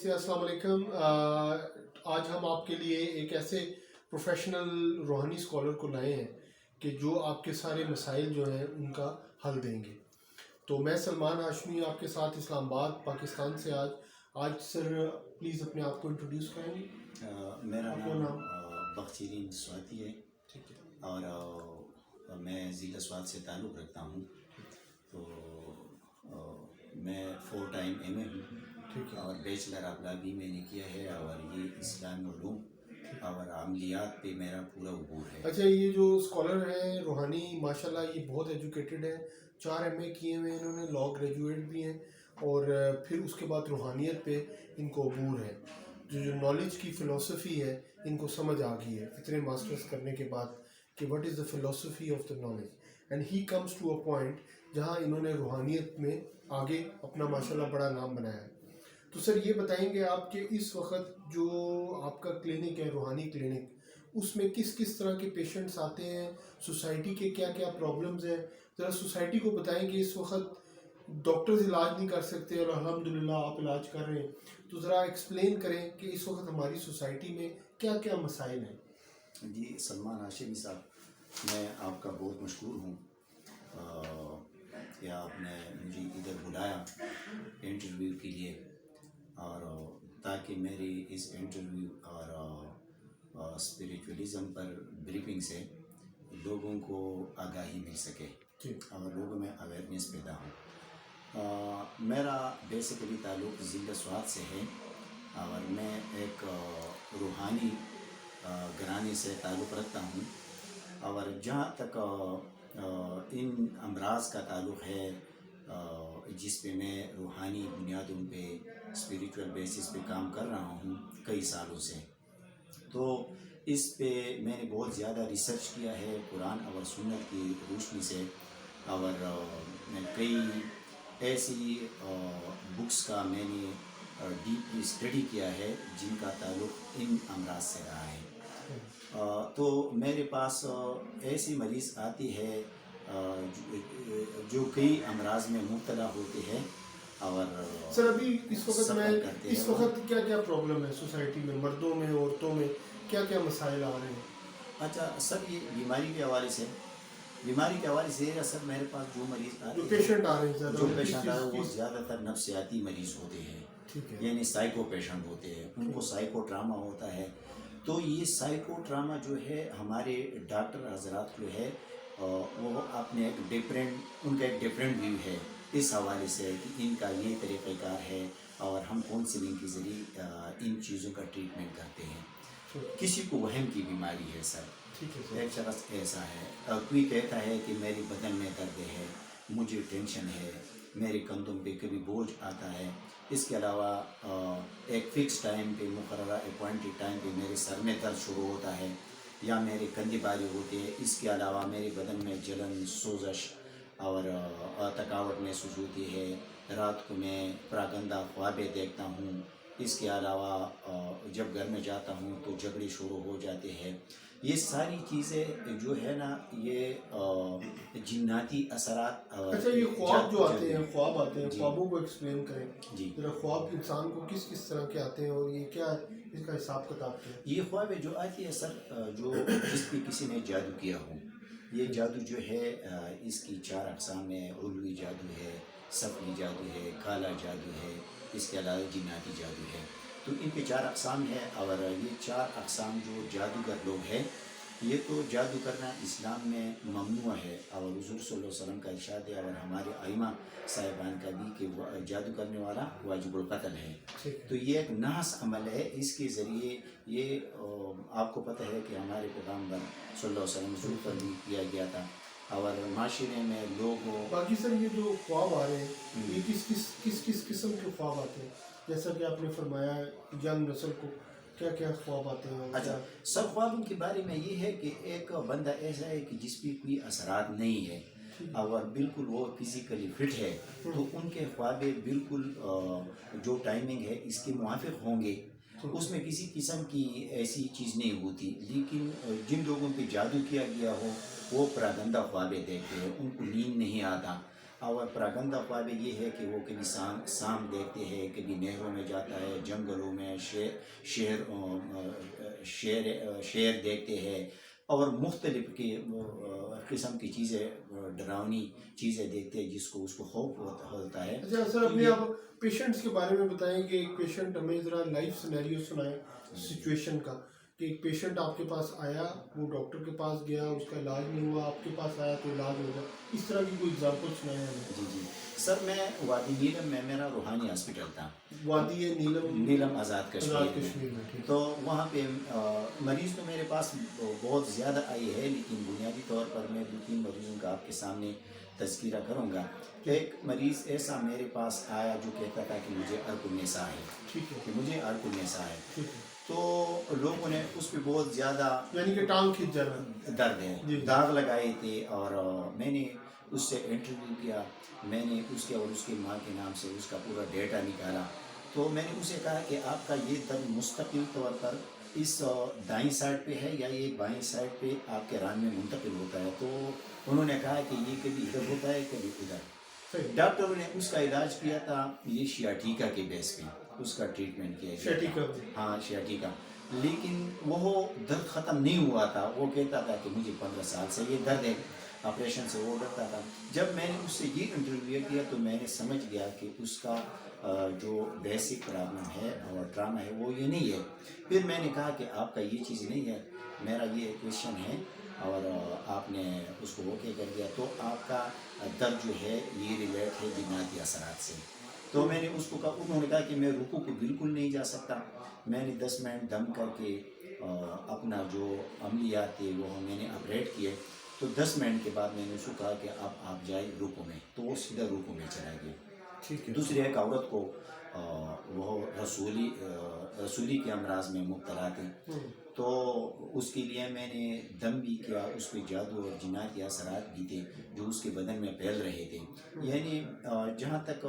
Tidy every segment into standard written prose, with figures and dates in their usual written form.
نمستے السلام علیکم. آج ہم آپ کے لیے ایک ایسے پروفیشنل روحانی اسکالر کو لائے ہیں کہ جو آپ کے سارے مسائل جو ہیں ان کا حل دیں گے. تو میں سلمان ہاشمی آپ کے ساتھ اسلام آباد پاکستان سے. آج سر پلیز اپنے آپ کو انٹروڈیوس کریں گے. میرا نام بختیرین سواتی ہے. ٹھیک ہے. اور میں ضلع سوات سے تعلق رکھتا ہوں. تو میں 4 ٹائم ایم اے ہوں. ٹھیک ہے. اور بیچلر آف لا بھی میں نے کیا ہے. اور یہ اسلامی علوم اور عملیات پہ میرا پورا عبور ہے. اچھا، یہ جو اسکالر ہیں روحانی ماشاءاللہ یہ بہت ایجوکیٹڈ ہیں. 4 ایم اے کیے ہوئے ہیں انہوں نے، لاء گریجویٹ بھی ہیں، اور پھر اس کے بعد روحانیت پہ ان کو عبور ہے. جو نالج کی فلسفی ہے ان کو سمجھ آ گئی ہے اتنے ماسٹرز کرنے کے بعد کہ what is the philosophy of the knowledge. And he comes to a point جہاں انہوں نے روحانیت میں آگے اپنا ماشاءاللہ بڑا نام بنایا ہے. تو سر یہ بتائیں گے آپ کہ اس وقت جو آپ کا کلینک ہے روحانی کلینک، اس میں کس کس طرح کے پیشنٹس آتے ہیں، سوسائٹی کے کیا کیا پرابلمز ہیں. ذرا سوسائٹی کو بتائیں کہ اس وقت ڈاکٹرز علاج نہیں کر سکتے اور الحمدللہ آپ علاج کر رہے ہیں. تو ذرا ایکسپلین کریں کہ اس وقت ہماری سوسائٹی میں کیا کیا مسائل ہیں. جی سلمان ہاشمی صاحب، میں آپ کا بہت مشکور ہوں کہ آپ نے مجھے ادھر بلایا انٹرویو کے لیے، اور تاکہ میری اس انٹرویو اور اسپریچولیزم پر بریفنگ سے لوگوں کو آگاہی مل سکے اور لوگوں میں اویئرنیس پیدا ہو. میرا بیسیکلی تعلق ضلع سوات سے ہے، اور میں ایک روحانی گھرانے سے تعلق رکھتا ہوں. اور جہاں تک ان امراض کا تعلق ہے جس پہ میں روحانی بنیادوں پہ اسپریچول بیسس پہ کام کر رہا ہوں کئی سالوں سے، تو اس پہ میں نے بہت زیادہ ریسرچ کیا ہے قرآن اور سنت کی روشنی سے. اور کئی ایسی بکس کا میں نے ڈیپلی اسٹڈی کیا ہے جن کا تعلق ان امراض سے رہا ہے. تو میرے پاس ایسی مریض آتی ہے جو کئی امراض میں مبتلا ہوتے ہیں. اور سر ابھی اس وقت کیا کیا پرابلم ہے سوسائٹی میں، مردوں میں، عورتوں میں کیا کیا مسائل آ رہے ہیں؟ اچھا سر، یہ بیماری کے حوالے سے سر میرے پاس جو مریض آتے ہیں، پیشنٹ آ رہے ہیں وہ زیادہ تر نفسیاتی مریض ہوتے ہیں. ٹھیک ہے. یعنی سائیکو پیشنٹ ہوتے ہیں، ان کو سائیکو ٹراما ہوتا ہے. تو یہ سائیکو ٹراما جو ہے ہمارے ڈاکٹر حضرات جو ہے وہ اپنے ان کا ایک ڈفرینٹ ویو ہے اس حوالے سے کہ ان کا یہ طریقہ کار ہے، اور ہم کاؤنسلنگ کے ذریعے ان چیزوں کا ٹریٹمنٹ کرتے ہیں. کسی کو وہم کی بیماری ہے سر، ایک شخص ایسا ہے، کوئی کہتا ہے کہ میری بدن میں درد ہے، مجھے ٹینشن ہے، میرے کندھوں پہ کبھی بوجھ آتا ہے. اس کے علاوہ ایک فکس ٹائم پہ، مقررہ اپوائنٹڈ ٹائم پہ میرے سر میں درد شروع ہوتا ہے، یا میرے کندھے بھاری ہوتے ہیں. اس کے علاوہ میرے بدن میں جلن، سوزش اور تھکاوٹ محسوس ہوتی ہے. رات کو میں پراگندہ خوابیں دیکھتا ہوں. اس کے علاوہ جب گھر میں جاتا ہوں تو جھگڑے شروع ہو جاتے ہیں. یہ ساری چیزیں جو ہے نا، یہ جناتی اثرات. اچھا، یہ خواب جو آتے ہیں، خوابوں کو ایکسپلین کریں. جی، ذرا خواب انسان کو کس کس طرح کے آتے ہیں اور یہ کیا اس کا حساب کتاب کیا ہے؟ یہ خواب جو آتی ہے سر، جو جس پہ کسی نے جادو کیا ہو. یہ جادو جو ہے اس کی 4 اقسام ہے. علوی جادو ہے، سفلی جادو ہے، کالا جادو ہے، اس کے علاوہ جناتی جادو ہے. تو ان کے 4 اقسام ہے. اور یہ 4 اقسام جو جادوگر لوگ ہیں، یہ تو جادو کرنا اسلام میں ممنوع ہے، اور حضور صلی اللہ علیہ وسلم کا ارشاد ہے، اور ہمارے ائمہ صاحبان کا بھی، کہ جادو کرنے والا واجب القتل ہے. تو یہ ایک نحس عمل ہے. اس کے ذریعے یہ آپ کو پتہ ہے کہ ہمارے پیغمبر صلی اللہ علیہ وسلم ضرور پر بھی کیا گیا تھا. اور معاشرے میں لوگ باقی سر یہ جو خواب آ رہے ہیں یہ کس قسم کے خواب آتے ہیں؟ جیسا کہ آپ نے فرمایا ینگ نسل کو کیا کیا خواب آتے ہیں؟ اچھا، سب خوابوں کے بارے میں یہ ہے کہ ایک بندہ ایسا ہے کہ جس پہ کوئی اثرات نہیں ہے اور بالکل وہ فزیکلی فٹ ہے، تو ان کے خواب بالکل جو ٹائمنگ ہے اس کے موافق ہوں گے. اس میں کسی قسم کی ایسی چیز نہیں ہوتی. لیکن جن لوگوں پہ جادو کیا گیا ہو وہ پراگندہ خوابیں دیکھتے ہیں، ان کو نیند نہیں آتا. اور پراگندہ خواب یہ ہے کہ وہ کبھی سام دیکھتے ہیں، کبھی نہروں میں جاتا ہے، جنگلوں میں شیر دیکھتے ہیں، اور مختلف قسم کی چیزیں، ڈراؤنی چیزیں دیکھتے ہیں جس کو اس کو خوف ہوتا ہے. اچھا سر، اپنے آپ پیشنٹس کے بارے میں بتائیں کہ ایک پیشنٹ ہمیں ذرا لائف سینیریو سنائیں سچویشن کا، کہ ایک پیشنٹ آپ کے پاس آیا، وہ ڈاکٹر کے پاس گیا، اس کا علاج نہیں ہوا، آپ کے پاس آیا تو علاج ہو گیا، اس طرح کی کوئی اگزامپل سنائیں ہمیں. جی سر، میں وادی نیلم میں میرا روحانی ہاسپٹل تھا، وادی نیلم آزاد آزاد کشمیر کشمیر میں. میں. تو وہاں پہ مریض تو میرے پاس بہت زیادہ آئی ہے، لیکن بنیادی طور پر میں 2-3 مریضوں کا آپ کے سامنے تذکرہ کروں گا. ایک مریض ایسا میرے پاس آیا جو کہتا تھا کہ مجھے عرق النساء ہے، ٹھیک ہے، کہ مجھے عرق النساء ہے. ٹھیک ہے، تو لوگوں نے اس پہ بہت زیادہ یعنی کہ ٹانگ کھینچ جانا. درد ہے، جی. داغ لگائے تھے، اور میں نے اس سے انٹرویو کیا. میں نے اس کے اور اس کی ماں کے نام سے اس کا پورا ڈیٹا نکالا. تو میں نے اسے کہا کہ آپ کا یہ درد مستقل طور پر اس دائیں سائڈ پہ ہے یا یہ بائیں سائڈ پہ آپ کے ران میں منتقل ہوتا ہے؟ تو انہوں نے کہا کہ یہ کبھی ادھر ہوتا ہے کبھی ادھر. ڈاکٹروں نے اس کا علاج کیا تھا یہ شیاٹیکا کے بیس پہ، اس کا ٹریٹمنٹ کیا شیاٹیکا. ہاں شیاٹیکا. لیکن وہ درد ختم نہیں ہوا تھا. وہ کہتا تھا کہ مجھے 15 سال سے یہ درد ہے، آپریشن سے وہ ڈرتا تھا. جب میں نے اس سے یہ انٹرویو کیا تو میں نے سمجھ گیا کہ اس کا جو بیسک پرابلم ہے اور ڈراما ہے وہ یہ نہیں ہے. پھر میں نے کہا کہ آپ کا یہ چیز نہیں ہے، میرا یہ کویشچن ہے، اور آپ نے اس کو اوکے کر دیا. تو آپ کا درد جو ہے یہ ریلیٹ ہے جناتی اثرات سے. تو میں نے اس کو کہا، انہوں نے کہا کہ میں رکوع کو بالکل نہیں جا سکتا. میں نے 10 منٹ دم کر کے اپنا جو عملیات تھے وہ میں نے آپریٹ کیے. تو 10 منٹ کے بعد میں نے اس کو کہا کہ اب آپ جائے رکوع میں. تو وہ سیدھا رکوع میں چلا گیا. ٹھیک ہے. دوسری ایک عورت کو وہ رسولی کے امراض میں مبتلا تھی. تو اس کے لیے میں نے دم بھی کیا، اس پہ جادو اور جناتی اثرات بھی تھے جو اس کے بدن میں پھیل رہے تھے. یعنی جہاں تک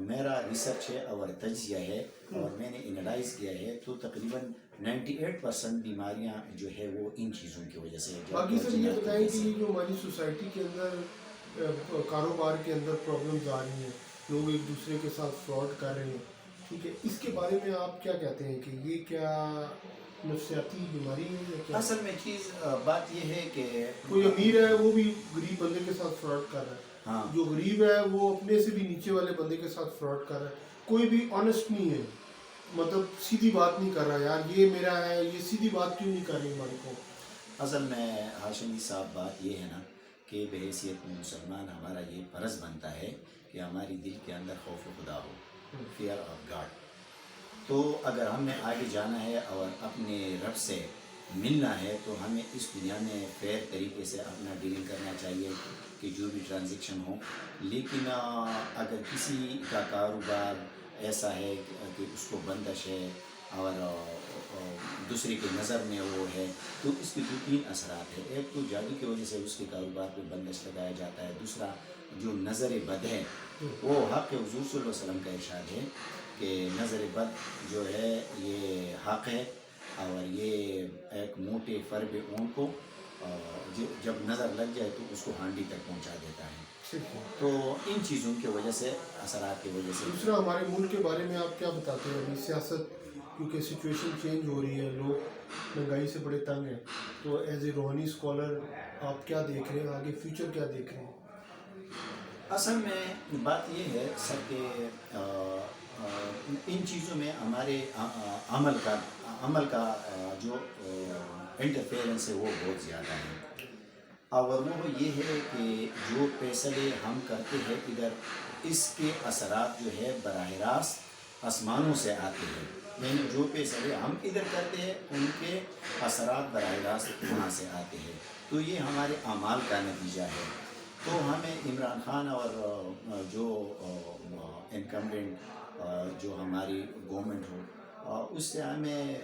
میرا ریسرچ ہے اور تجزیہ ہے اور میں نے انالائز کیا ہے تو تقریباً 98% بیماریاں جو ہے وہ ان چیزوں کی وجہ سے. باقی سر یہ بتائیں کہ یہ جو ہماری سوسائٹی کے اندر کاروبار کے اندر پرابلمز آ رہی ہیں، لوگ ایک دوسرے کے ساتھ فراڈ کر رہے ہیں، ٹھیک ہے، اس کے بارے میں آپ کیا کہتے ہیں کہ یہ کیا نفسیاتی بیماری ہے یا کیا؟ اصل میں چیز بات یہ ہے کہ کوئی امیر ہے وہ بھی غریب بندے کے ساتھ فراڈ کر رہا ہے. ہاں، جو غریب ہے وہ اپنے سے بھی نیچے والے بندے کے ساتھ فراڈ کر رہا ہے. کوئی بھی آنیسٹ نہیں ہے، مطلب سیدھی بات نہیں کر رہا. یار یہ میرا ہے، یہ سیدھی بات کیوں نہیں کر رہی ہمارے کو؟ اصل میں ہاشمی صاحب بات یہ ہے نا کہ بحیثیت میں مسلمان ہمارا یہ فرض بنتا ہے کہ ہماری دل کے اندر خوف خدا ہو، فیئر آف گاڈ. تو اگر ہم نے آگے جانا ہے اور اپنے رب سے ملنا ہے تو ہمیں اس دنیا میں فیئر طریقے سے اپنا ڈیلنگ کرنا چاہیے کہ جو بھی ٹرانزیکشن ہو. لیکن اگر کسی کا کاروبار ایسا ہے کہ اس کو بندش ہے اور دوسرے کی نظر میں وہ ہے تو اس کے 2-3 اثرات ہیں. ایک تو جادو کی وجہ سے اس کے کاروبار پہ بندش لگایا جاتا ہے. دوسرا جو نظر بد ہے وہ حق حضور صلی اللہ علیہ وسلم کا ارشاد ہے کہ نظر بد جو ہے یہ حق ہے، اور یہ ایک موٹے فرب اون کو جب نظر لگ جائے تو اس کو ہانڈی تک پہنچا دیتا ہے. تو ان چیزوں کی وجہ سے، اثرات کی وجہ سے. دوسرا ہمارے ملک کے بارے میں آپ کیا بتاتے ہیں؟ ابھی سیاست کیونکہ سچویشن چینج ہو رہی ہے، لوگ مہنگائی سے بڑے تنگ ہیں، تو ایز اے روحانی اسکالر آپ کیا دیکھ رہے ہیں؟ آگے فیوچر کیا دیکھ رہے ہیں؟ اصل میں بات یہ ہے سر کہ ان چیزوں میں ہمارے عمل کا جو انٹرفیئرنس ہے وہ بہت زیادہ ہے. اور وہ یہ ہے کہ جو فیصلے ہم کرتے ہیں ادھر، اس کے اثرات جو ہے براہ راست آسمانوں سے آتے ہیں. یعنی جو فیصلے ہم ادھر کرتے ہیں ان کے اثرات براہ راست وہاں سے آتے ہیں. تو یہ ہمارے اعمال کا نتیجہ ہے. تو ہمیں عمران خان اور جو انکمبینٹ جو ہماری گورنمنٹ ہو اس سے ہمیں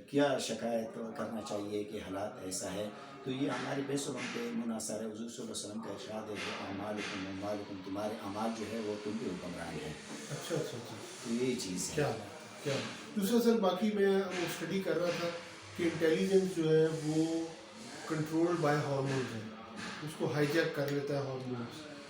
کیا شکایت کرنا چاہیے کہ حالات ایسا ہے. تو یہ ہمارے بیسروں پہ منحصر ہے. حضور صلی اللہ علیہ وسلم کا ارشاد ہے کہ اعمالکم اموالکم، تمہارے اعمال جو ہے وہ تم پہ حکمران ہے. اچھا اچھا اچھا، تو یہ چیز ہے. کیا دوسرا سر، باقی میں وہ اسٹڈی کر رہا تھا کہ انٹیلیجنس جو ہے وہ کنٹرول بائی ہارمونز ہے، اس کو ہائی جیک کر لیتا ہے ہارمونز.